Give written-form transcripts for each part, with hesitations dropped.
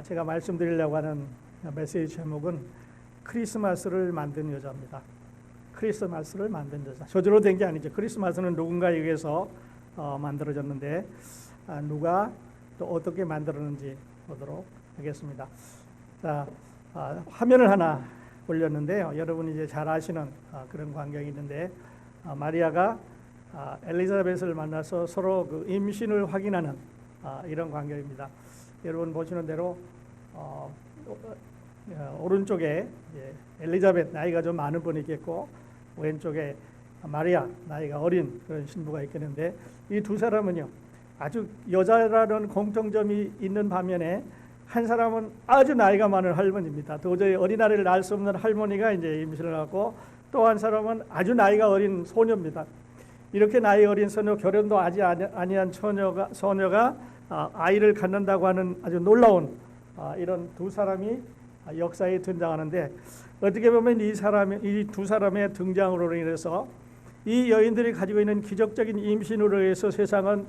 제가 말씀드리려고 하는 메시지 제목은 크리스마스를 만든 여자입니다. 크리스마스를 만든 여자. 저절로 된 게 아니죠. 크리스마스는 누군가에 의해서 만들어졌는데 누가 또 어떻게 만들었는지 보도록 하겠습니다. 자, 화면을 하나 올렸는데요. 여러분이 이제 잘 아시는 그런 광경이 있는데 마리아가 엘리자벳을 만나서 서로 그 임신을 확인하는 이런 광경입니다. 여러분 보시는 대로 오른쪽에 엘리자벳 나이가 좀 많은 분이 있겠고 왼쪽에 마리아 나이가 어린 그런 신부가 있겠는데 이 두 사람은요 아주 여자라는 공통점이 있는 반면에 한 사람은 아주 나이가 많은 할머니입니다. 도저히 어린아이를 낳을 수 없는 할머니가 이제 임신을 하고 또 한 사람은 아주 나이가 어린 소녀입니다. 이렇게 나이 어린 소녀, 결혼도 아직 아니한 소녀가 아이를 갖는다고 하는 아주 놀라운 이런 두 사람이 역사에 등장하는데 어떻게 보면 이 두 사람의 등장으로 인해서 이 여인들이 가지고 있는 기적적인 임신으로 인해서 세상은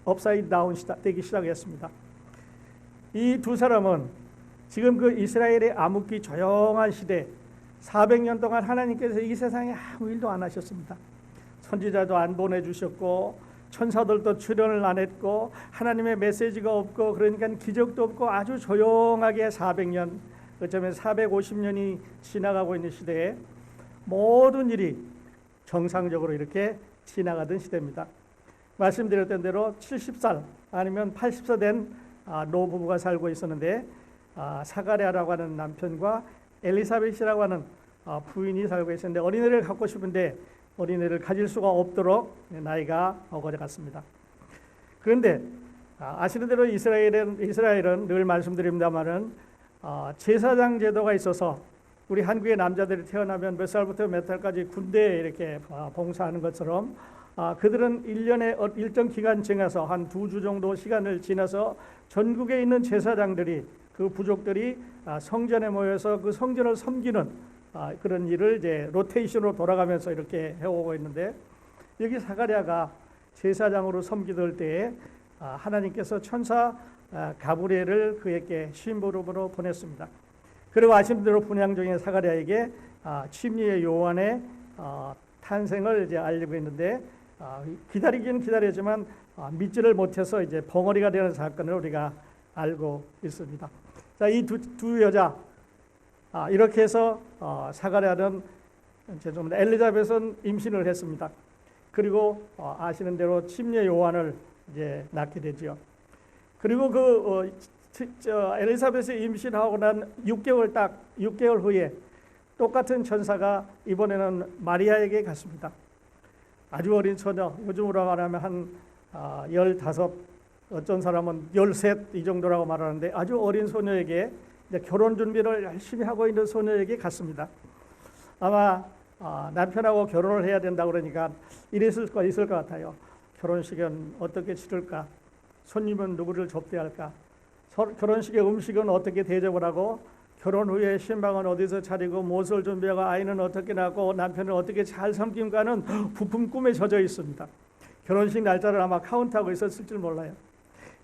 업사이드 다운 되기 시작했습니다. 이 두 사람은 지금 그 이스라엘의 암흑기 조용한 시대 400년 동안 하나님께서 이 세상에 아무 일도 안 하셨습니다. 선지자도 안 보내주셨고 천사들도 출현을 안 했고 하나님의 메시지가 없고 그러니까 기적도 없고 아주 조용하게 400년 어쩌면 450년이 지나가고 있는 시대에 모든 일이 정상적으로 이렇게 지나가던 시대입니다. 말씀드렸던 대로 70살 아니면 80살 된 노부부가 살고 있었는데 사가랴라고 하는 남편과 엘리사벳이라고 하는 부인이 살고 있었는데 어린애를 갖고 싶은데 어린애를 가질 수가 없도록 나이가 어려갔습니다. 그런데 아시는 대로 이스라엘은 늘 말씀드립니다마는 제사장 제도가 있어서 우리 한국의 남자들이 태어나면 몇 살부터 몇 살까지 군대에 이렇게 봉사하는 것처럼 그들은 1년에 일정 기간 지나서 한 2주 정도 시간을 지나서 전국에 있는 제사장들이 그 부족들이 성전에 모여서 그 성전을 섬기는 그런 일을 이제 로테이션으로 돌아가면서 이렇게 해오고 있는데 여기 사가랴가 제사장으로 섬기던 때에 하나님께서 천사 가브리엘을 그에게 심부름으로 보냈습니다. 그리고 아시는 대로 분향 중인 사가랴에게 침례의 요한의 탄생을 이제 알리고 있는데 기다리긴 기다렸지만 믿지를 못해서 이제 벙어리가 되는 사건을 우리가 알고 있습니다. 자, 이 두 여자 이렇게 해서 사가랴는 죄송합니다. 엘리자벳은 임신을 했습니다. 그리고 아시는 대로 침례 요한을 이제 낳게 되죠. 그리고 엘리사벳이 임신하고 난 6개월 후에 똑같은 천사가 이번에는 마리아에게 갔습니다. 아주 어린 처녀, 요즘으로 말하면 한 15, 어떤 사람은 13 이 정도라고 말하는데 아주 어린 소녀에게 이제 결혼 준비를 열심히 하고 있는 소녀에게 갔습니다. 아마 남편하고 결혼을 해야 된다 그러니까 있을 것 같아요. 결혼식은 어떻게 치를까? 손님은 누구를 접대할까? 결혼식의 음식은 어떻게 대접을 하고 결혼 후에 신방은 어디서 차리고 무엇을 준비하고 아이는 어떻게 낳고 남편을 어떻게 잘 섬김가는 부푼 꿈에 젖어 있습니다. 결혼식 날짜를 아마 카운트하고 있었을 줄 몰라요.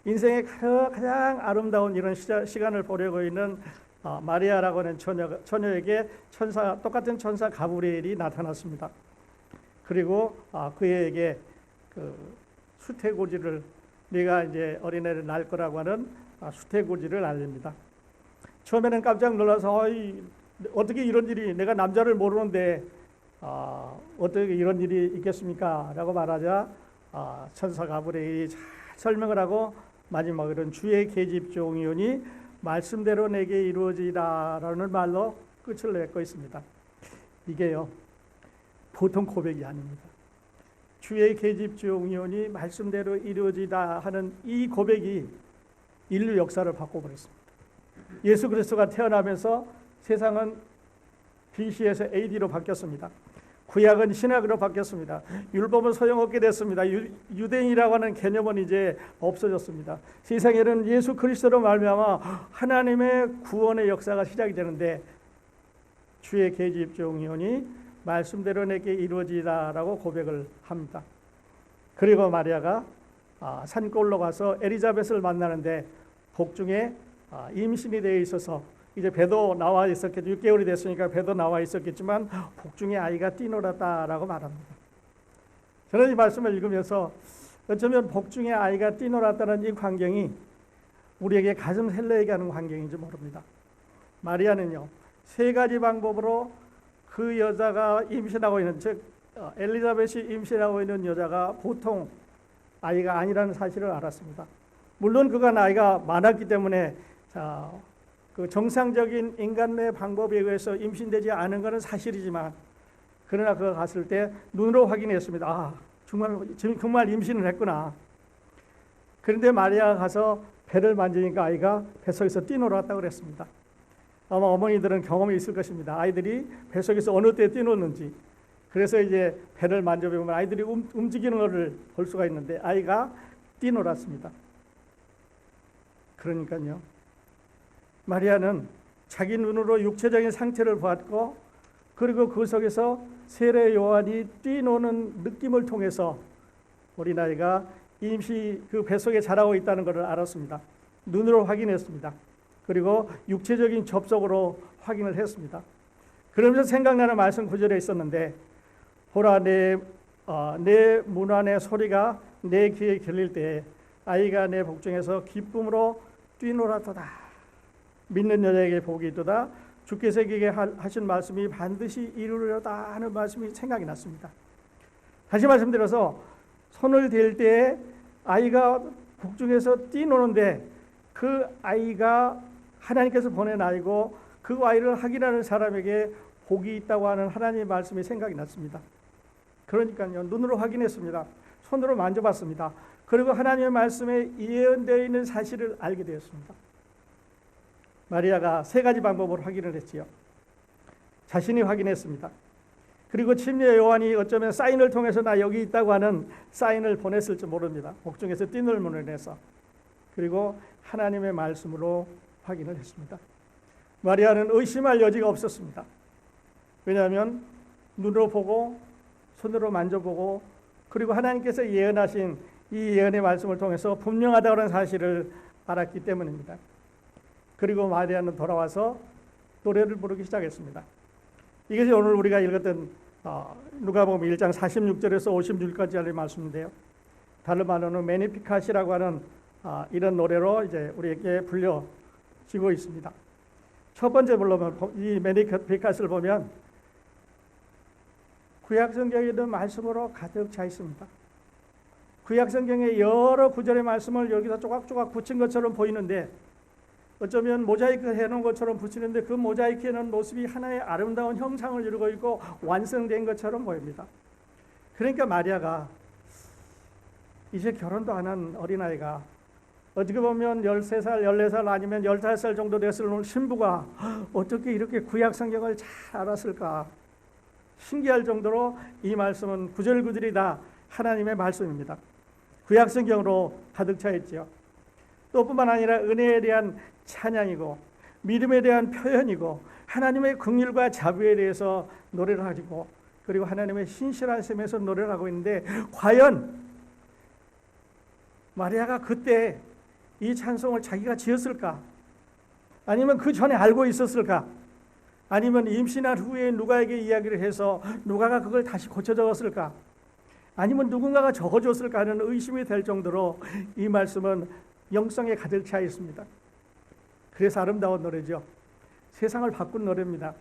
인생의 가장 아름다운 이런 시간을 보내고 있는 마리아라고 하는 처녀에게 똑같은 천사 가브리엘이 나타났습니다. 그리고 그에게 그 수태고지를 네가 이제 어린애를 낳을 거라고 하는 수태고지를 알립니다. 처음에는 깜짝 놀라서 어떻게 이런 일이 내가 남자를 모르는데 어떻게 이런 일이 있겠습니까? 라고 말하자 천사 가브리엘이 잘 설명을 하고 마지막으로는 주의 계집 종이오니 말씀대로 내게 이루어지다라는 말로 끝을 맺고 있습니다. 이게요 보통 고백이 아닙니다. 주의 계집 종이오니 말씀대로 이루어지다 하는 이 고백이 인류 역사를 바꿔버렸습니다. 예수 그리스도가 태어나면서 세상은 BC에서 AD로 바뀌었습니다. 구약은 신약으로 바뀌었습니다. 율법은 소용없게 됐습니다. 유대인이라고 하는 개념은 이제 없어졌습니다. 세상에는 예수 그리스도로 말미암아 하나님의 구원의 역사가 시작이 되는데 주의 계집 종이오니 말씀대로 내게 이루어지다라고 고백을 합니다. 그리고 마리아가 산골로 가서 엘리자벳을 만나는데 복중에 임신이 되어 있어서 이제 배도 나와 있었겠죠. 6개월이 됐으니까 배도 나와 있었겠지만 복중에 아이가 뛰놀았다라고 말합니다. 저는 이 말씀을 읽으면서 어쩌면 복중에 아이가 뛰놀았다는 이 광경이 우리에게 가슴 설레게 하는 광경인지 모릅니다. 마리아는요, 세 가지 방법으로 그 여자가 임신하고 있는, 즉 엘리자벳이 임신하고 있는 여자가 보통 아이가 아니라는 사실을 알았습니다. 물론 그가 나이가 많았기 때문에 그 정상적인 인간의 방법에 의해서 임신되지 않은 것은 사실이지만, 그러나 그가 갔을 때 눈으로 확인했습니다. 아, 정말 임신을 했구나. 그런데 마리아가 가서 배를 만지니까 아이가 뱃속에서 뛰놀았다고 그랬습니다. 아마 어머니들은 경험이 있을 것입니다. 아이들이 뱃속에서 어느 때 뛰노는지. 그래서 이제 배를 만져보면 아이들이 움직이는 것을 볼 수가 있는데 아이가 뛰놀았습니다. 그러니까요, 마리아는 자기 눈으로 육체적인 상태를 보았고, 그리고 그 속에서 세례 요한이 뛰노는 느낌을 통해서 어린아이가 그 뱃속에 자라고 있다는 것을 알았습니다. 눈으로 확인했습니다. 그리고 육체적인 접촉으로 확인을 했습니다. 그러면서 생각나는 말씀 구절에 있었는데, 보라, 내 문 안의 소리가 내 귀에 들릴 때 아이가 내 복중에서 기쁨으로 뛰놀았도다. 믿는 여자에게 복이 있도다. 주께서 그에게 하신 말씀이 반드시 이루려다 하는 말씀이 생각이 났습니다. 다시 말씀드려서 손을 댈 때 아이가 복중에서 뛰노는데 그 아이가 하나님께서 보낸 아이고, 그 아이를 확인하는 사람에게 복이 있다고 하는 하나님의 말씀이 생각이 났습니다. 그러니까요, 눈으로 확인했습니다. 손으로 만져봤습니다. 그리고 하나님의 말씀에 예언되어 있는 사실을 알게 되었습니다. 마리아가 세 가지 방법으로 확인을 했지요. 자신이 확인했습니다. 그리고 침례 요한이 어쩌면 사인을 통해서 나 여기 있다고 하는 사인을 보냈을지 모릅니다. 복중에서 뛰놀문을 내서. 그리고 하나님의 말씀으로 확인을 했습니다. 마리아는 의심할 여지가 없었습니다. 왜냐하면 눈으로 보고 손으로 만져보고, 그리고 하나님께서 예언하신 이 예언의 말씀을 통해서 분명하다는 사실을 알았기 때문입니다. 그리고 마리아는 돌아와서 노래를 부르기 시작했습니다. 이것이 오늘 우리가 읽었던 누가복음 1장 46절에서 56절까지의 말씀인데요. 다른 말로는 매니피카시라고 하는 이런 노래로 이제 우리에게 불려지고 있습니다. 첫 번째 불러면 이 매니피카시를 보면 구약성경에 있는 말씀으로 가득 차 있습니다. 구약성경의 여러 구절의 말씀을 여기서 조각조각 붙인 것처럼 보이는데, 어쩌면 모자이크 해놓은 것처럼 붙이는데 그 모자이크에는 모습이 하나의 아름다운 형상을 이루고 있고 완성된 것처럼 보입니다. 그러니까 마리아가 이제 결혼도 안 한 어린아이가, 어떻게 보면 13살, 14살 아니면 15살 정도 됐을 신부가 어떻게 이렇게 구약성경을 잘 알았을까 신기할 정도로 이 말씀은 구절구절이 다 하나님의 말씀입니다. 구약성경으로 가득 차 있죠. 또 뿐만 아니라 은혜에 대한 찬양이고, 믿음에 대한 표현이고, 하나님의 긍휼과 자비에 대해서 노래를 하고, 그리고 하나님의 신실한 셈에서 노래를 하고 있는데, 과연 마리아가 그때 이 찬송을 자기가 지었을까? 아니면 그 전에 알고 있었을까? 아니면 임신한 후에 누가에게 이야기를 해서 누가가 그걸 다시 고쳐 적었을까? 아니면 누군가가 적어줬을까 하는 의심이 될 정도로 이 말씀은 영성에 가득 차 있습니다. 그래서 아름다운 노래죠. 세상을 바꾼 노래입니다.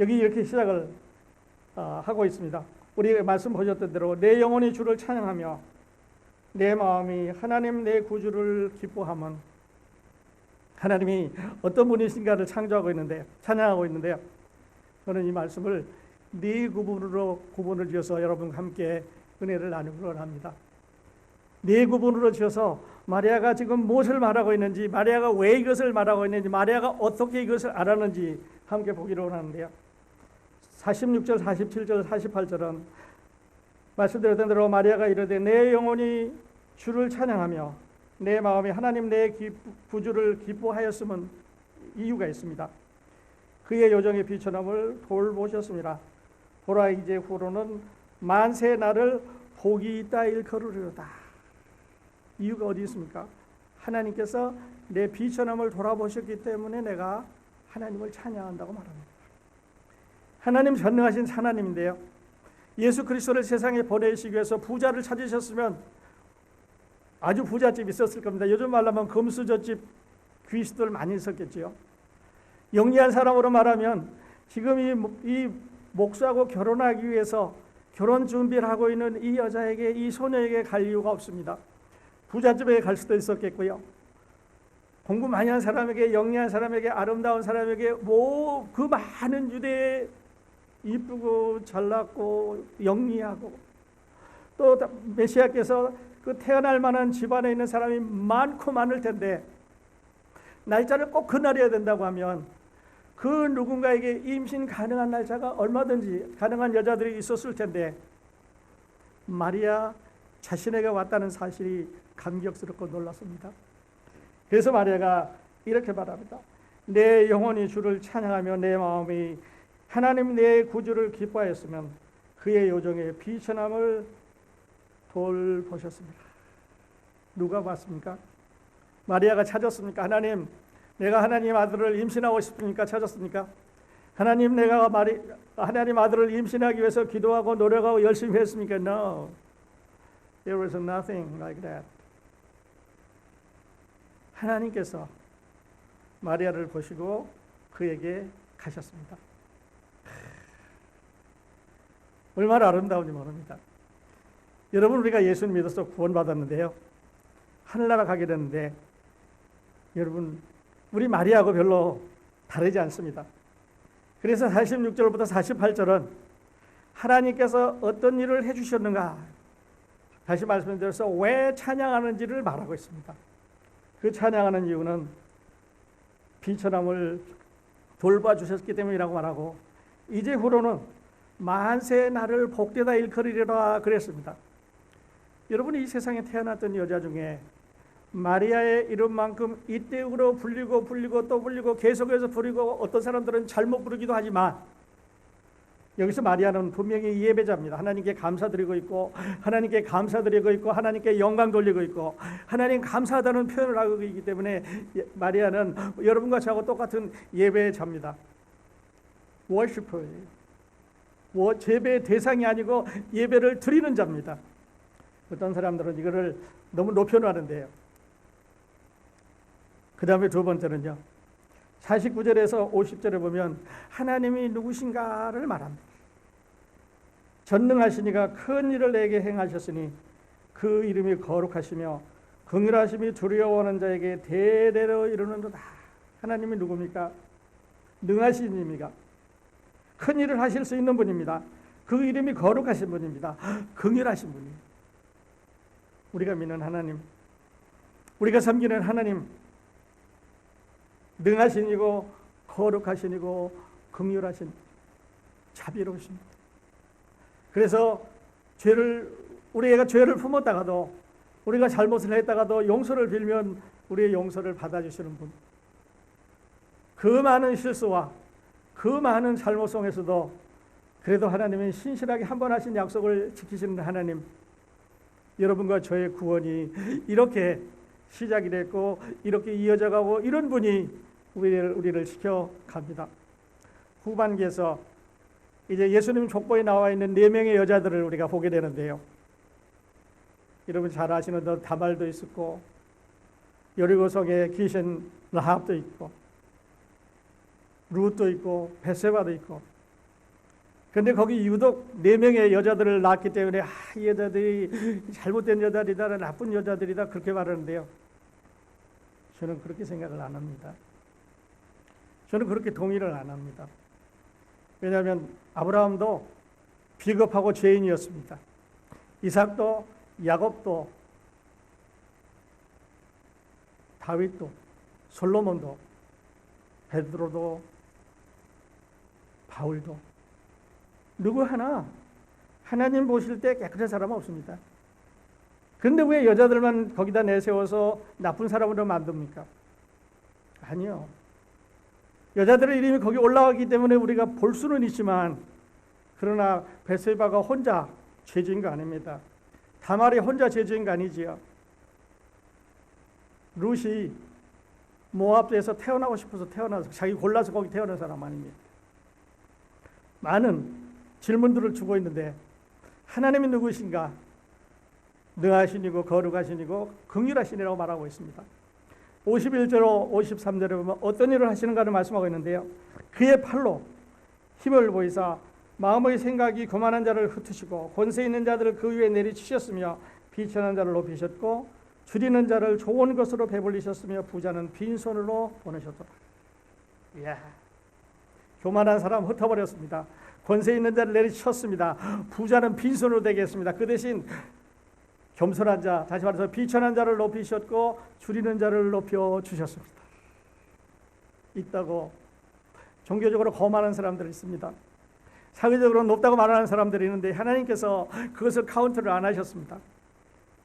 여기 이렇게 시작을 하고 있습니다. 우리 말씀 보셨던 대로 내 영혼이 주를 찬양하며 내 마음이 하나님 내 구주를 기뻐하면, 하나님이 어떤 분이신가를 찬양하고 있는데요. 저는 이 말씀을 네 구분으로 구분을 지어서 여러분과 함께 은혜를 나누기로 합니다. 네 구분으로 지어서 마리아가 지금 무엇을 말하고 있는지, 마리아가 왜 이것을 말하고 있는지, 마리아가 어떻게 이것을 알았는지 함께 보기로 하는데요. 46절, 47절, 48절은 말씀드렸던 대로 마리아가 이르되 내 영혼이 주를 찬양하며 내 마음이 하나님 내 구주를 기뻐하였음은 이유가 있습니다. 그의 요정의 비천함을 돌보셨습니다. 보라 이제 후로는 만세 나를 복이 있다 일컬으리로다. 이유가 어디 있습니까? 하나님께서 내 비천함을 돌아보셨기 때문에 내가 하나님을 찬양한다고 말합니다. 하나님 전능하신 하나님인데요, 예수 그리스도를 세상에 보내시기 위해서 부자를 찾으셨으면 아주 부잣집이 있었을 겁니다. 요즘 말로 하면 금수저집 귀신들 많이 있었겠지요. 영리한 사람으로 말하면 지금 이 목사하고 결혼하기 위해서 결혼 준비를 하고 있는 이 여자에게, 이 소녀에게 갈 이유가 없습니다. 부잣집에 갈 수도 있었겠고요. 공부 많이 한 사람에게, 영리한 사람에게, 아름다운 사람에게, 뭐 그 많은 유대에 이쁘고 잘났고 영리하고 또 메시아께서 그 태어날 만한 집안에 있는 사람이 많고 많을 텐데, 날짜를 꼭 그날이어야 된다고 하면 그 누군가에게 임신 가능한 날짜가 얼마든지 가능한 여자들이 있었을 텐데, 마리아 자신에게 왔다는 사실이 감격스럽고 놀랐습니다. 그래서 마리아가 이렇게 말합니다. 내 영혼이 주를 찬양하며 내 마음이 하나님 내 구주를 기뻐하였으면 그의 요정의 비천함을 돌보셨습니다. 누가 봤습니까? 마리아가 찾았습니까? 하나님, 내가 하나님 아들을 임신하고 싶으니까 찾았습니까? 하나님, 내가 하나님 아들을 임신하기 위해서 기도하고 노력하고 열심히 했습니까? No. There was nothing like that. 하나님께서 마리아를 보시고 그에게 가셨습니다. 얼마나 아름다운지 모릅니다. 여러분, 우리가 예수님 믿어서 구원받았는데요, 하늘나라 가게 되는데, 여러분, 우리 마리아하고 별로 다르지 않습니다. 그래서 46절부터 48절은 하나님께서 어떤 일을 해주셨는가, 다시 말씀드려서 왜 찬양하는지를 말하고 있습니다. 그 찬양하는 이유는 비천함을 돌봐주셨기 때문이라고 말하고, 이제 후로는 만세 나를 복되다 일컬으리라 그랬습니다. 여러분, 이 세상에 태어났던 여자 중에 마리아의 이름만큼 이때으로 불리고 또 불리고 계속해서 부르고, 어떤 사람들은 잘못 부르기도 하지만, 여기서 마리아는 분명히 예배자입니다. 하나님께 감사드리고 있고, 하나님께 감사드리고 있고, 하나님께 영광 돌리고 있고, 하나님 감사하다는 표현을 하고 있기 때문에 마리아는 여러분과 저하고 똑같은 예배자입니다. 워시퍼예요. 예배의 대상이 아니고 예배를 드리는 자입니다. 어떤 사람들은 이거를 너무 높여놓는데요. 그 다음에 두 번째는요, 49절에서 50절에 보면 하나님이 누구신가를 말합니다. 전능하시니가 큰 일을 내게 행하셨으니 그 이름이 거룩하시며 긍휼하심이 두려워하는 자에게 대대로 이루는도다. 하나님이 누굽니까? 능하신 분입니다. 큰 일을 하실 수 있는 분입니다. 그 이름이 거룩하신 분입니다. 긍휼하신 분이에요. 우리가 믿는 하나님, 우리가 섬기는 하나님, 능하시니고 거룩하시니고 긍휼하신, 자비로우십니다. 그래서 우리가 죄를 품었다가도, 우리가 잘못을 했다가도 용서를 빌면 우리의 용서를 받아주시는 분, 그 많은 실수와 그 많은 잘못 속에서도 그래도 하나님은 신실하게 한 번 하신 약속을 지키시는 하나님, 여러분과 저의 구원이 이렇게 시작이 됐고 이렇게 이어져 가고, 이런 분이 우리를 지켜갑니다. 후반기에서 이제 예수님 족보에 나와 있는 4명의 여자들을 우리가 보게 되는데요, 여러분 잘 아시는 더 다말도 있었고, 여리고성의 귀신 라합도 있고, 룻도 있고, 벳세바도 있고. 그런데 거기 유독 4명의 여자들을 낳았기 때문에 이 여자들이 잘못된 여자들이다, 나쁜 여자들이다, 그렇게 말하는데요, 저는 그렇게 생각을 안 합니다. 저는 그렇게 동의를 안 합니다. 왜냐하면 아브라함도 비겁하고 죄인이었습니다. 이삭도, 야곱도, 다윗도, 솔로몬도, 베드로도, 바울도, 누구 하나 하나님 보실 때 깨끗한 사람은 없습니다. 그런데 왜 여자들만 거기다 내세워서 나쁜 사람으로 만듭니까? 아니요. 여자들의 이름이 거기 올라가기 때문에 우리가 볼 수는 있지만, 그러나 벳세바가 혼자 죄지은 거 아닙니다. 다말이 혼자 죄지은 거 아니지요. 룻이 모압에서 태어나고 싶어서 태어나서 자기 골라서 거기 태어난 사람 아닙니까? 많은 질문들을 주고 있는데 하나님이 누구신가? 능하시니고 거룩하시니고 긍휼하시니라고 말하고 있습니다. 51절 53절에 보면 어떤 일을 하시는가를 말씀하고 있는데요. 그의 팔로 힘을 보이사 마음의 생각이 교만한 자를 흩으시고 권세 있는 자들을 그 위에 내리치셨으며 비천한 자를 높이셨고 줄이는 자를 좋은 것으로 배불리셨으며 부자는 빈손으로 보내셨더라. 이야, 교만한 사람 흩어버렸습니다. 권세 있는 자를 내리쳤습니다. 부자는 빈손으로 되게 했습니다. 그 대신 겸손한 자, 다시 말해서 비천한 자를 높이셨고 줄이는 자를 높여 주셨습니다. 있다고 종교적으로 거만한 사람들이 있습니다. 사회적으로 높다고 말하는 사람들이 있는데 하나님께서 그것을 카운트를 안 하셨습니다.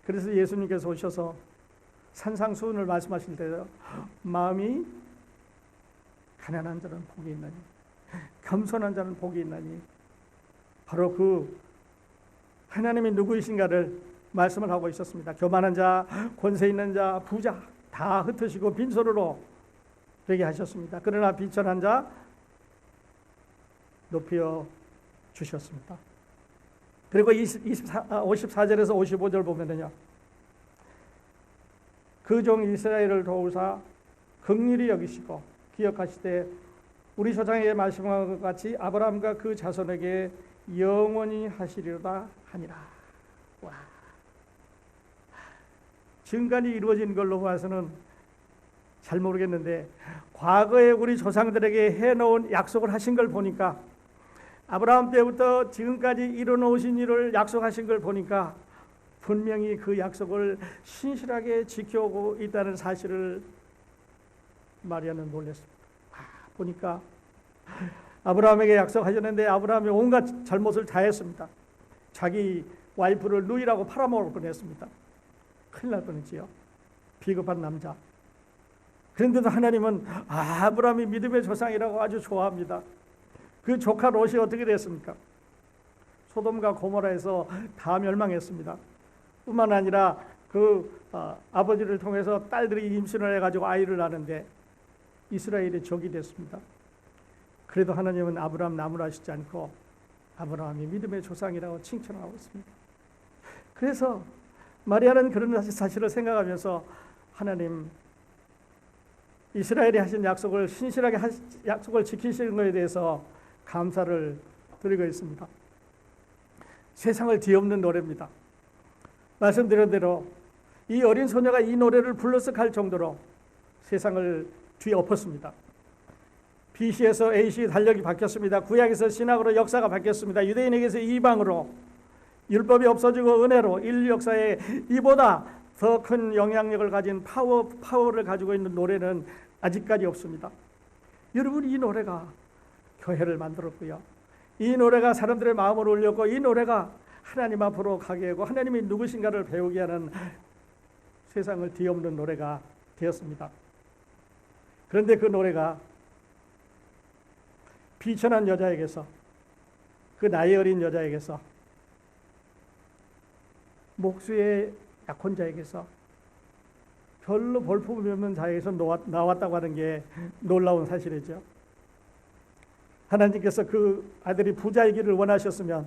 그래서 예수님께서 오셔서 산상수훈을 말씀하실 때 마음이 가난한 자는 복이 있나니 겸손한 자는 복이 있나니 바로 그 하나님이 누구이신가를 말씀을 하고 있었습니다. 교만한 자, 권세 있는 자, 부자 다 흩으시고 빈손으로 되게 하셨습니다. 그러나 비천한 자 높여 주셨습니다. 그리고 54절에서 55절 보면은요, 그 종 이스라엘을 도우사 긍휼히 여기시고 기억하시되 우리 조상에게 말씀한 것 같이 아브라함과 그 자손에게 영원히 하시리로다 하니라. 와, 지금까지 이루어진 걸로 봐서는 잘 모르겠는데 과거에 우리 조상들에게 해놓은 약속을 하신 걸 보니까 아브라함 때부터 지금까지 이뤄놓으신 일을 약속하신 걸 보니까 분명히 그 약속을 신실하게 지켜오고 있다는 사실을 마리아는 놀랐습니다. 보니까 아브라함에게 약속하셨는데 아브라함이 온갖 잘못을 다 했습니다. 자기 와이프를 누이라고 팔아먹을 뻔했습니다. 큰일 날 뻔했지요. 비겁한 남자. 그런데도 하나님은 아브라함이 믿음의 조상이라고 아주 좋아합니다. 그 조카 롯이 어떻게 됐습니까? 소돔과 고모라에서 다 멸망했습니다. 뿐만 아니라 그 아버지를 통해서 딸들이 임신을 해가지고 아이를 낳는데 이스라엘의 적이 됐습니다. 그래도 하나님은 아브라함 나무라시지 않고 아브라함이 믿음의 조상이라고 칭찬하고 있습니다. 그래서 마리아는 그런 사실을 생각하면서 하나님 이스라엘이 하신 약속을 신실하게 약속을 지키시는 것에 대해서 감사를 드리고 있습니다. 세상을 뒤엎는 노래입니다. 말씀드린 대로 이 어린 소녀가 이 노래를 불러서 갈 정도로 세상을 뒤엎었습니다. BC에서 AC 달력이 바뀌었습니다. 구약에서 신학으로 역사가 바뀌었습니다. 유대인에게서 이방으로 율법이 없어지고 은혜로 인류 역사에 이보다 더 큰 영향력을 가진 파워를 가지고 있는 노래는 아직까지 없습니다. 여러분, 이 노래가 교회를 만들었고요. 이 노래가 사람들의 마음을 울렸고 이 노래가 하나님 앞으로 가게 하고 하나님이 누구신가를 배우게 하는 세상을 뒤엎는 노래가 되었습니다. 그런데 그 노래가 비천한 여자에게서, 그 나이 어린 여자에게서, 목수의 약혼자에게서, 별로 볼품이 없는 자에게서 나왔다고 하는 게 놀라운 사실이죠. 하나님께서 그 아들이 부자이기를 원하셨으면,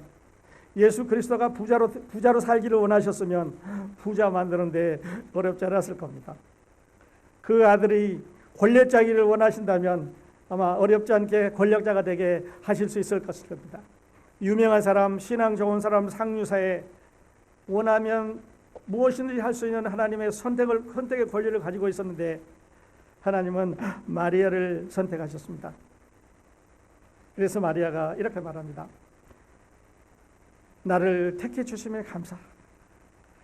예수 그리스도가 부자로 살기를 원하셨으면 부자 만드는데 어렵지 않았을 겁니다. 그 아들이 권력자이기를 원하신다면 아마 어렵지 않게 권력자가 되게 하실 수 있을 것일 겁니다. 유명한 사람, 신앙 좋은 사람, 상류사에 원하면 무엇이든지 할 수 있는 하나님의 선택의 권리를 가지고 있었는데 하나님은 마리아를 선택하셨습니다. 그래서 마리아가 이렇게 말합니다. 나를 택해 주심에 감사.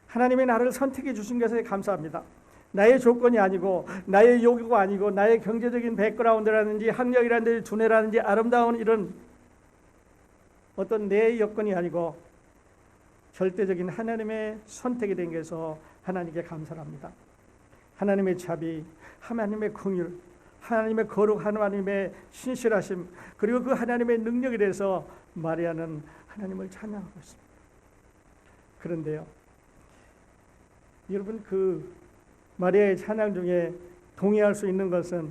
하나님이 나를 선택해 주신 것에 감사합니다. 나의 조건이 아니고 나의 요구가 아니고 나의 경제적인 백그라운드라든지 학력이라든지 두뇌라든지 아름다운 이런 어떤 내 여건이 아니고 절대적인 하나님의 선택이 된 것에서 하나님께 감사합니다. 하나님의 자비, 하나님의 긍휼, 하나님의 거룩, 하나님의 신실하심, 그리고 그 하나님의 능력에 대해서 마리아는 하나님을 찬양하고 있습니다. 그런데요, 여러분, 그 마리아의 찬양 중에 동의할 수 있는 것은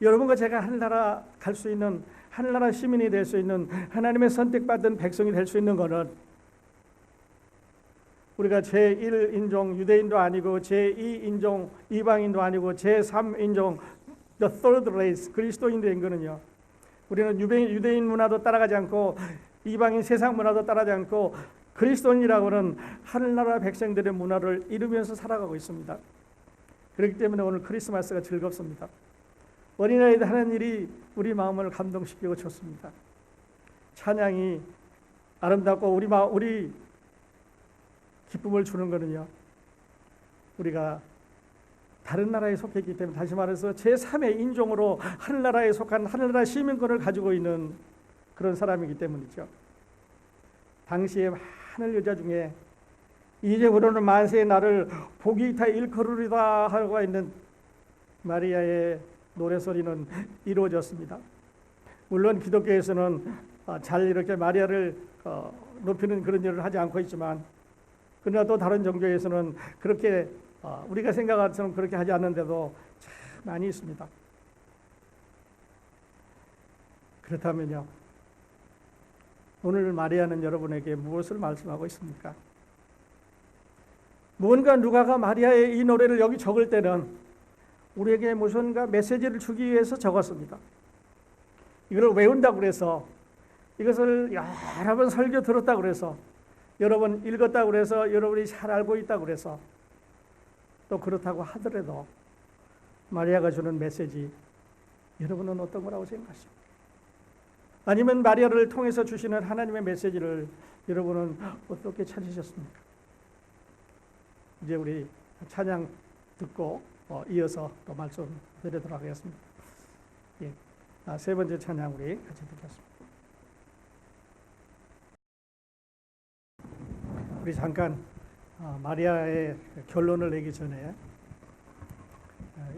여러분과 제가 하늘나라 갈 수 있는, 하늘나라 시민이 될 수 있는, 하나님의 선택받은 백성이 될 수 있는 것은 우리가 제1인종 유대인도 아니고 제2인종 이방인도 아니고 제3인종 the third race 그리스도인 된 거는요, 우리는 유대인 문화도 따라가지 않고 이방인 세상 문화도 따라가지 않고 그리스도인이라고는 하늘나라 백성들의 문화를 이루면서 살아가고 있습니다. 그렇기 때문에 오늘 크리스마스가 즐겁습니다. 어린아이들 하는 일이 우리 마음을 감동시키고 좋습니다. 찬양이 아름답고 우리 기쁨을 주는 거는요, 우리가 다른 나라에 속했기 때문에, 다시 말해서 제3의 인종으로 하늘나라에 속한 하늘나라 시민권을 가지고 있는 그런 사람이기 때문이죠. 당시에 많은 여자 중에 이제부로는 만세의 날을 복이 다 일컬으리다 하고 있는 마리아의 노래소리는 이루어졌습니다. 물론 기독교에서는 잘 이렇게 마리아를 높이는 그런 일을 하지 않고 있지만, 그러나 또 다른 종교에서는 그렇게 우리가 생각하는 것처럼 그렇게 하지 않는데도 참 많이 있습니다. 그렇다면요, 오늘 마리아는 여러분에게 무엇을 말씀하고 있습니까? 무언가 누가가 마리아의 이 노래를 여기 적을 때는 우리에게 무슨가 메시지를 주기 위해서 적었습니다. 이걸 외운다고 그래서, 이것을 여러 번 설교 들었다고 그래서, 여러 번 읽었다고 그래서 여러분이 잘 알고 있다고 그래서, 또 그렇다고 하더라도 마리아가 주는 메시지, 여러분은 어떤 거라고 생각하십니까? 아니면 마리아를 통해서 주시는 하나님의 메시지를 여러분은 어떻게 찾으셨습니까? 이제 우리 찬양 듣고 이어서 또 말씀 드리도록 하겠습니다. 예. 세 번째 찬양 우리 같이 듣겠습니다. 우리 잠깐 마리아의 결론을 내기 전에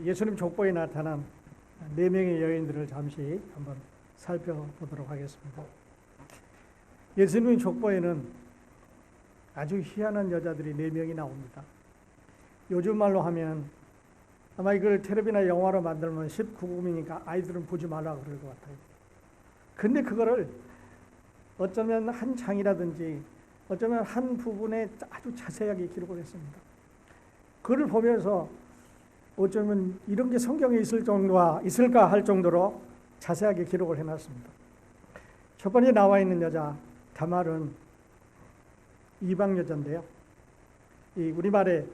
예수님 족보에 나타난 4명의 여인들을 잠시 한번 살펴보도록 하겠습니다. 예수님 족보에는 아주 희한한 여자들이 4명이 나옵니다. 요즘 말로 하면 아마 이걸 텔레비나 영화로 만들면 19금이니까 아이들은 보지 말라고 그럴 것 같아요. 근데 그거를 어쩌면 한 장이라든지 어쩌면 한 부분에 아주 자세하게 기록을 했습니다. 그걸 보면서 어쩌면 이런 게 성경에 있을까 할 정도로 자세하게 기록을 해놨습니다. 첫 번째 나와 있는 여자 다말은 이방 여자인데요. 이 우리말에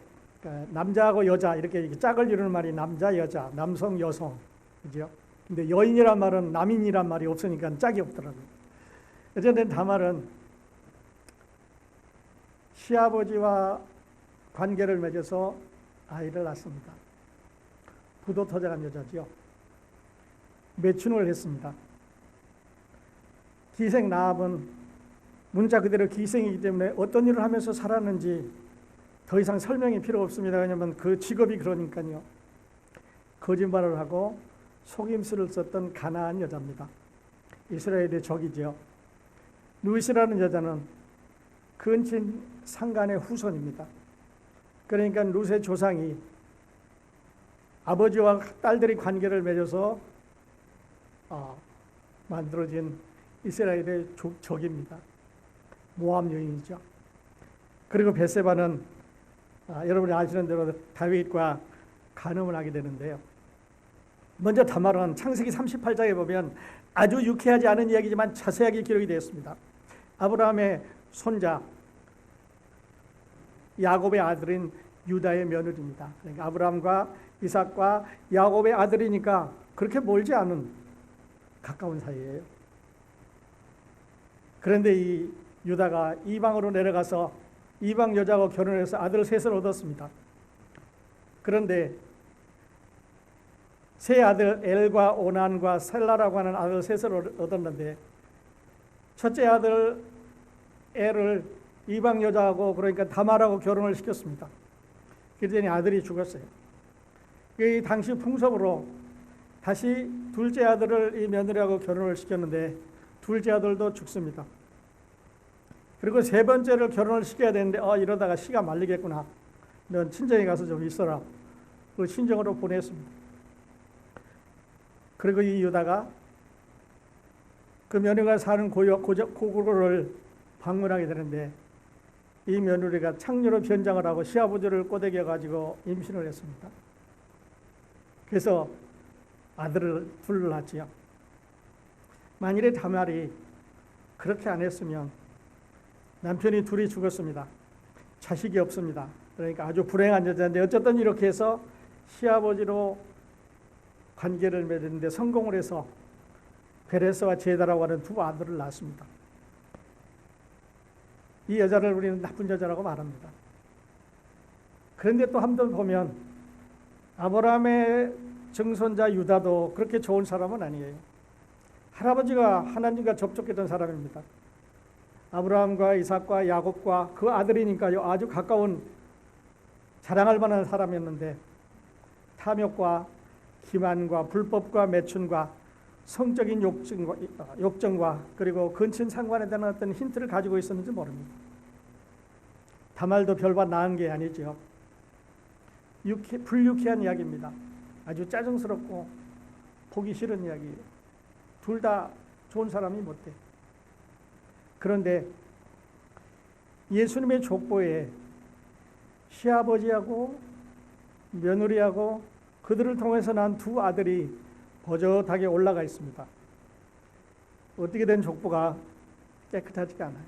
남자하고 여자 이렇게 짝을 이루는 말이 남자, 여자, 남성, 여성, 그죠? 근데 여인이란 말은 남인이란 말이 없으니까 짝이 없더라고요. 어쨌든 다말은 시아버지와 관계를 맺어서 아이를 낳습니다. 부도터장한 여자지요. 매춘을 했습니다. 기생 나합은 문자 그대로 기생이기 때문에 어떤 일을 하면서 살았는지 더 이상 설명이 필요 없습니다. 왜냐하면 그 직업이 그러니까요. 거짓말을 하고 속임수를 썼던 가나안 여자입니다. 이스라엘의 적이죠. 루이스라는 여자는 근친 상간의 후손입니다. 그러니까 룻의 조상이 아버지와 딸들이 관계를 맺어서 만들어진 이스라엘의 적입니다. 모압 여인이죠. 그리고 벳세바는 여러분이 아시는 대로 다윗과 간음을 하게 되는데요. 먼저 다말은 창세기 38장에 보면 아주 유쾌하지 않은 이야기지만 자세하게 기록이 되어 있습니다. 아브라함의 손자 야곱의 아들인 유다의 며느리입니다. 그러니까 아브라함과 이삭과 야곱의 아들이니까 그렇게 멀지 않은 가까운 사이예요. 그런데 이 유다가 이방으로 내려가서 이방 여자하고 결혼해서 아들 셋을 얻었습니다. 그런데 세 아들 엘과 오난과 셀라라고 하는 아들 셋을 얻었는데 첫째 아들 엘을 이방 여자하고 그러니까 다말하고 결혼을 시켰습니다. 그랬더니 아들이 죽었어요. 이 당시 풍습으로 다시 둘째 아들을 이 며느리하고 결혼을 시켰는데 둘째 아들도 죽습니다. 그리고 세 번째를 결혼을 시켜야 되는데 이러다가 시가 말리겠구나. 넌 친정에 가서 좀 있어라. 그 신정으로 보냈습니다. 그리고 이 유다가 그 며느리가 사는 고구려를 방문하게 되는데, 이 며느리가 창녀로 변장을 하고 시아버지를 꼬드겨 가지고 임신을 했습니다. 그래서 아들을 둘을 낳지요. 만일에 다말이 그렇게 안 했으면 남편이 둘이 죽었습니다. 자식이 없습니다. 그러니까 아주 불행한 여자인데, 어쨌든 이렇게 해서 시아버지로 관계를 맺는데 성공을 해서 베레스와 제다라고 하는 두 아들을 낳았습니다. 이 여자를 우리는 나쁜 여자라고 말합니다. 그런데 또 한번 보면 아브라함의 증손자 유다도 그렇게 좋은 사람은 아니에요. 할아버지가 하나님과 접촉했던 사람입니다. 아브라함과 이삭과 야곱과 그 아들이니까요, 아주 가까운 자랑할 만한 사람이었는데, 탐욕과 기만과 불법과 매춘과 성적인 욕정과 그리고 근친 상관에 대한 어떤 힌트를 가지고 있었는지 모릅니다. 다말도 별반 나은 게 아니죠. 불유쾌한 이야기입니다. 아주 짜증스럽고 보기 싫은 이야기예요. 둘 다 좋은 사람이 못 돼. 그런데 예수님의 족보에 시아버지하고 며느리하고 그들을 통해서 난 두 아들이 버젓하게 올라가 있습니다. 어떻게 된 족보가 깨끗하지가 않아요.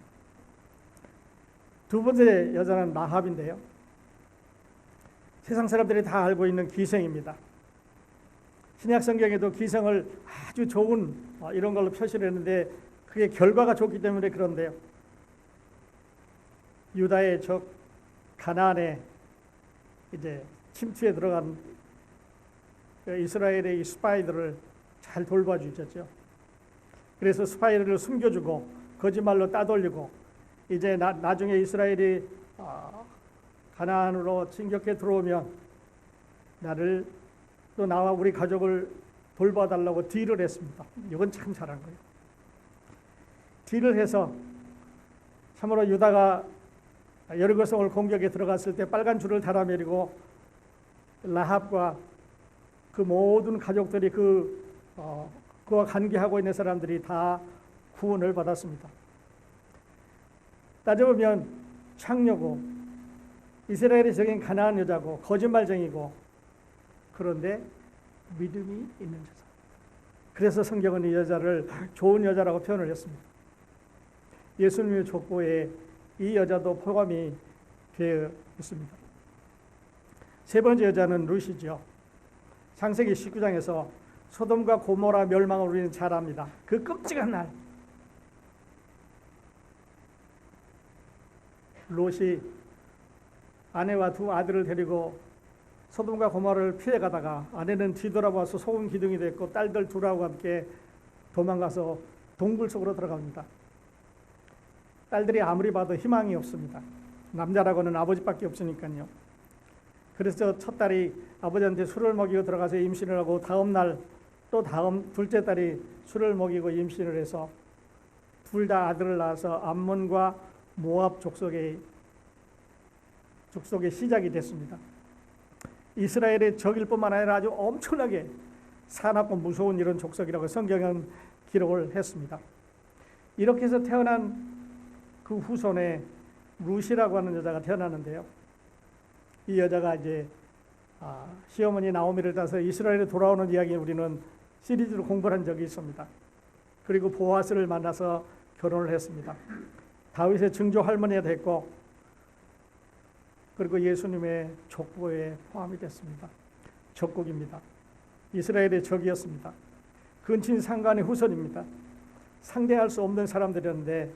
두 번째 여자는 라합인데요, 세상 사람들이 다 알고 있는 기생입니다. 신약 성경에도 기생을 아주 좋은 이런 걸로 표시를 했는데, 그게 결과가 좋기 때문에 그런데요, 유다의 적 가나안에 이제 침투에 들어간 이스라엘의 이 스파이들을 잘 돌봐주셨죠. 그래서 스파이들을 숨겨주고 거짓말로 따돌리고, 이제 나중에 이스라엘이 가나안으로 진격해 들어오면 나를 또 나와 우리 가족을 돌봐달라고 딜을 했습니다. 이건 참 잘한 거예요. 딜을 해서 참으로 유다가 여리고성을 공격에 들어갔을 때 빨간 줄을 달아내리고 라합과 그 모든 가족들이 그와 관계하고 있는 사람들이 다 구원을 받았습니다. 따져보면 창녀고 이스라엘의 적인 가나안 여자고 거짓말쟁이고, 그런데 믿음이 있는 여자. 그래서 성경은 이 여자를 좋은 여자라고 표현을 했습니다. 예수님의 족보에 이 여자도 포함이 되어 있습니다. 세 번째 여자는 룻이죠. 창세기 19장에서 소돔과 고모라 멸망을 우리는 잘 압니다. 그 끔찍한 날, 롯이 아내와 두 아들을 데리고 소돔과 고모라를 피해가다가 아내는 뒤돌아봐서 소금 기둥이 됐고 딸들 둘하고 함께 도망가서 동굴 속으로 들어갑니다. 딸들이 아무리 봐도 희망이 없습니다. 남자라고는 아버지밖에 없으니까요. 그래서 첫 딸이 아버지한테 술을 먹이고 들어가서 임신을 하고, 다음 날 또 다음 둘째 딸이 술을 먹이고 임신을 해서 둘 다 아들을 낳아서 암몬과 모압 족속의 시작이 됐습니다. 이스라엘의 적일 뿐만 아니라 아주 엄청나게 사납고 무서운 이런 족속이라고 성경은 기록을 했습니다. 이렇게 해서 태어난 그 후손에 룻이라고 하는 여자가 태어나는데요, 이 여자가 이제 시어머니 나오미를 따서 이스라엘에 돌아오는 이야기 우리는 시리즈로 공부한 적이 있습니다. 그리고 보아스를 만나서 결혼을 했습니다. 다윗의 증조 할머니가 됐고, 그리고 예수님의 족보에 포함이 됐습니다. 적국입니다. 이스라엘의 적이었습니다. 근친 상간의 후손입니다. 상대할 수 없는 사람들이었는데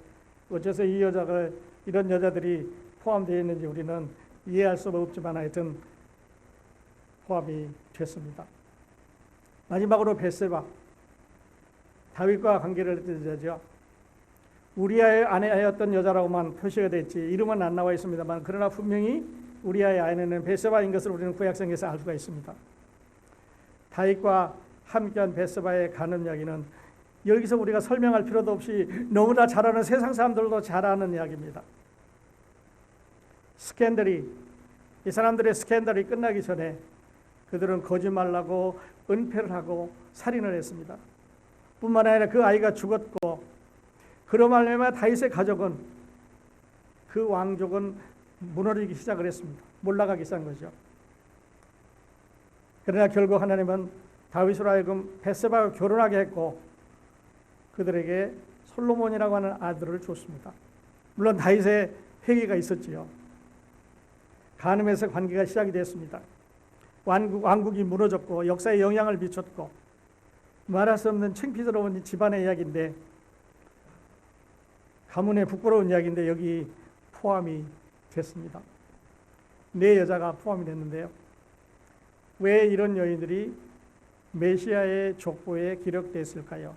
어째서 이 여자가 이런 여자들이 포함되어 있는지 우리는 이해할 수가 없지만 하여튼 포함이 됐습니다. 마지막으로 벳세바, 다윗과 관계를 맺죠. 우리아의 아내였던 여자라고만 표시가 됐지 이름은 안 나와 있습니다만, 그러나 분명히 우리아의 아내는 벳세바인 것을 우리는 구약성에서 알 수가 있습니다. 다윗과 함께한 벳세바의 가는 이야기는 여기서 우리가 설명할 필요도 없이 너무나 잘 아는, 세상 사람들도 잘 아는 이야기입니다. 스캔들이, 이 사람들의 스캔들이 끝나기 전에 그들은 거짓말하고 은폐를 하고 살인을 했습니다. 뿐만 아니라 그 아이가 죽었고, 그로 말미암아 다윗의 가족은, 그 왕족은 무너지기 시작을 했습니다. 몰락하기 시작한 거죠. 그러나 결국 하나님은 다윗으로 하여금 벳세바와 결혼하게 했고 그들에게 솔로몬이라고 하는 아들을 줬습니다. 물론 다윗의 회개가 있었지요. 간음에서 관계가 시작이 됐습니다. 왕국이 무너졌고 역사에 영향을 미쳤고 말할 수 없는 창피스러운 집안의 이야기인데, 가문의 부끄러운 이야기인데 여기 포함이 됐습니다. 네 여자가 포함이 됐는데요. 왜 이런 여인들이 메시아의 족보에 기록됐을까요?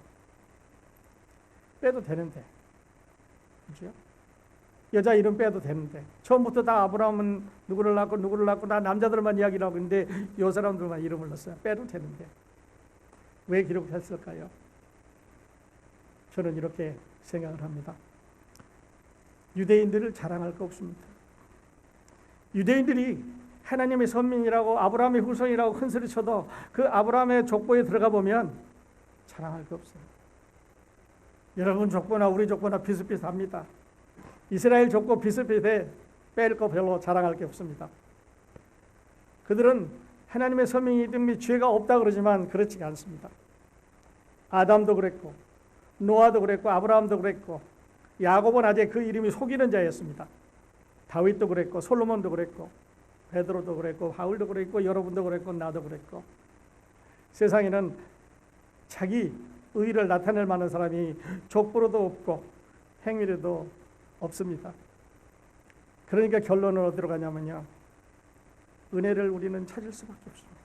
빼도 되는데, 그렇죠? 여자 이름 빼도 되는데, 처음부터 다 아브라함은 누구를 낳고 다 남자들만 이야기를 하고 있는데 이 사람들만 이름을 넣었어요. 빼도 되는데 왜 기록했을까요? 저는 이렇게 생각을 합니다. 유대인들을 자랑할 거 없습니다. 유대인들이 하나님의 선민이라고 아브라함의 후손이라고 큰 소리 쳐도 그 아브라함의 족보에 들어가 보면 자랑할 거 없어요. 여러분 족보나 우리 족보나 비슷비슷합니다. 이스라엘 족보 비슷비슷해. 뺄 거 별로 자랑할 게 없습니다. 그들은 하나님의 선민이든 죄가 없다 그러지만 그렇지가 않습니다. 아담도 그랬고 노아도 그랬고 아브라함도 그랬고 야곱은 아직 그 이름이 속이는 자였습니다. 다윗도 그랬고 솔로몬도 그랬고 베드로도 그랬고 바울도 그랬고 여러분도 그랬고 나도 그랬고, 세상에는 자기 의의를 나타낼 만한 사람이 족보로도 없고 행위로도 없습니다. 그러니까 결론은 어디로 가냐면요, 은혜를 우리는 찾을 수밖에 없습니다.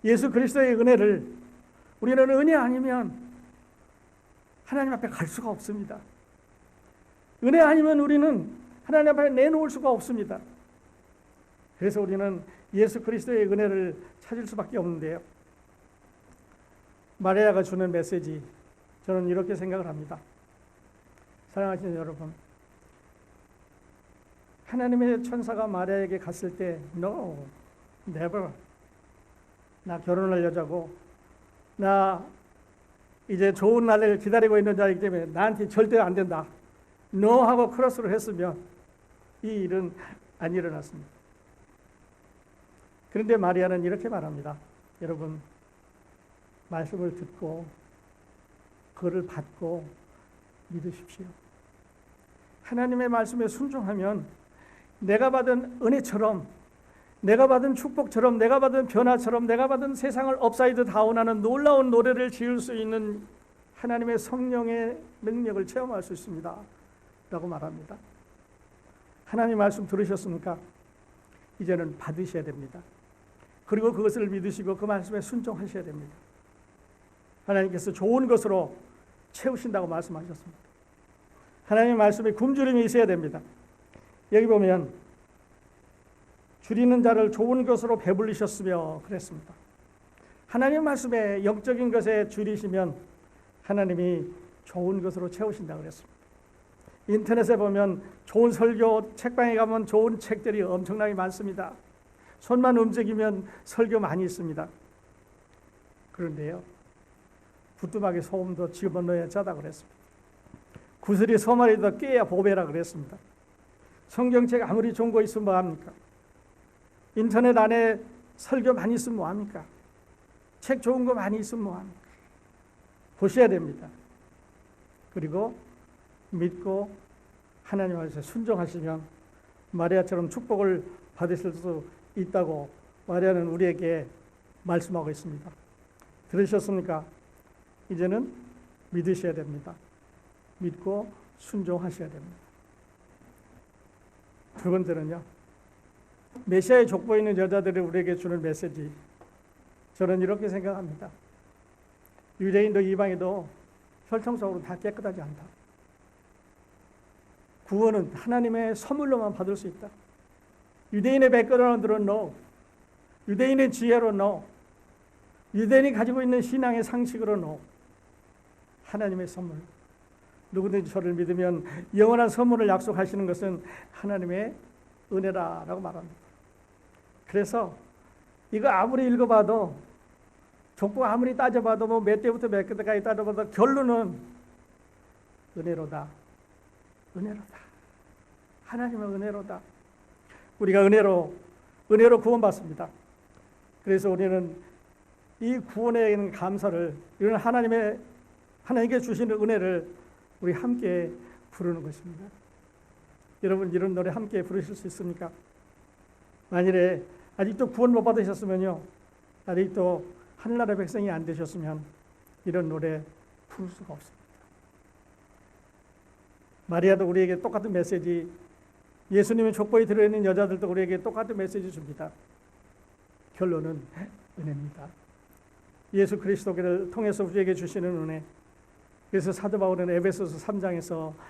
예수 그리스도의 은혜를, 우리는 은혜 아니면 하나님 앞에 갈 수가 없습니다. 은혜 아니면 우리는 하나님 앞에 내놓을 수가 없습니다. 그래서 우리는 예수 그리스도의 은혜를 찾을 수밖에 없는데요, 마리아가 주는 메시지, 저는 이렇게 생각을 합니다. 사랑하시는 여러분, 하나님의 천사가 마리아에게 갔을 때 No, never, 나 결혼할 여자고 나 이제 좋은 날을 기다리고 있는 자이기 때문에 나한테 절대 안 된다, No 하고 크로스를 했으면 이 일은 안 일어났습니다. 그런데 마리아는 이렇게 말합니다. 여러분, 말씀을 듣고 그를 받고 믿으십시오. 하나님의 말씀에 순종하면 내가 받은 은혜처럼, 내가 받은 축복처럼, 내가 받은 변화처럼, 내가 받은 세상을 업사이드 다운하는 놀라운 노래를 지을 수 있는 하나님의 성령의 능력을 체험할 수 있습니다 라고 말합니다. 하나님 말씀 들으셨습니까? 이제는 받으셔야 됩니다. 그리고 그것을 믿으시고 그 말씀에 순종하셔야 됩니다. 하나님께서 좋은 것으로 채우신다고 말씀하셨습니다. 하나님의 말씀에 굶주림이 있어야 됩니다. 여기 보면 줄이는 자를 좋은 것으로 배불리셨으며 그랬습니다. 하나님의 말씀에 영적인 것에 줄이시면 하나님이 좋은 것으로 채우신다고 그랬습니다. 인터넷에 보면 좋은 설교, 책방에 가면 좋은 책들이 엄청나게 많습니다. 손만 움직이면 설교 많이 있습니다. 그런데요, 부뚜막에 소금도 집어넣어야 짜다 그랬습니다. 구슬이 서말이 더 깨야 보배라 그랬습니다. 성경책 아무리 좋은 거 있으면 뭐합니까? 인터넷 안에 설교 많이 있으면 뭐합니까? 책 좋은 거 많이 있으면 뭐합니까? 보셔야 됩니다. 그리고 믿고 하나님 앞에서 순종하시면 마리아처럼 축복을 받으실 수 있다고 마리아는 우리에게 말씀하고 있습니다. 들으셨습니까? 이제는 믿으셔야 됩니다. 믿고 순종하셔야 됩니다. 두 번째는요, 메시아의 족보에 있는 여자들이 우리에게 주는 메시지, 저는 이렇게 생각합니다. 유대인도 이방인도 혈통적으로 다 깨끗하지 않다. 구원은 하나님의 선물로만 받을 수 있다. 유대인의 백그라운드로 no, 유대인의 지혜로 no, 유대인이 가지고 있는 신앙의 상식으로 no, 하나님의 선물. 누구든지 저를 믿으면 영원한 선물을 약속하시는 것은 하나님의 은혜라고 말합니다. 그래서 이거 아무리 읽어봐도 족보 아무리 따져봐도 뭐 몇 대부터 몇 대까지 따져봐도 결론은 은혜로다. 은혜로다. 하나님의 은혜로다. 우리가 은혜로 구원받습니다. 그래서 우리는 이 구원에 있는 감사를, 이런 하나님께 주시는 은혜를 우리 함께 부르는 것입니다. 여러분 이런 노래 함께 부르실 수 있습니까? 만일에 아직도 구원 못 받으셨으면요, 아직도 하늘나라 백성이 안 되셨으면 이런 노래 부를 수가 없습니다. 마리아도 우리에게 똑같은 메시지, 예수님의 족보에 들어있는 여자들도 우리에게 똑같은 메시지 줍니다. 결론은 은혜입니다. 예수 그리스도를 통해서 우리에게 주시는 은혜. 그래서 사도 바울은 에베소서 3장에서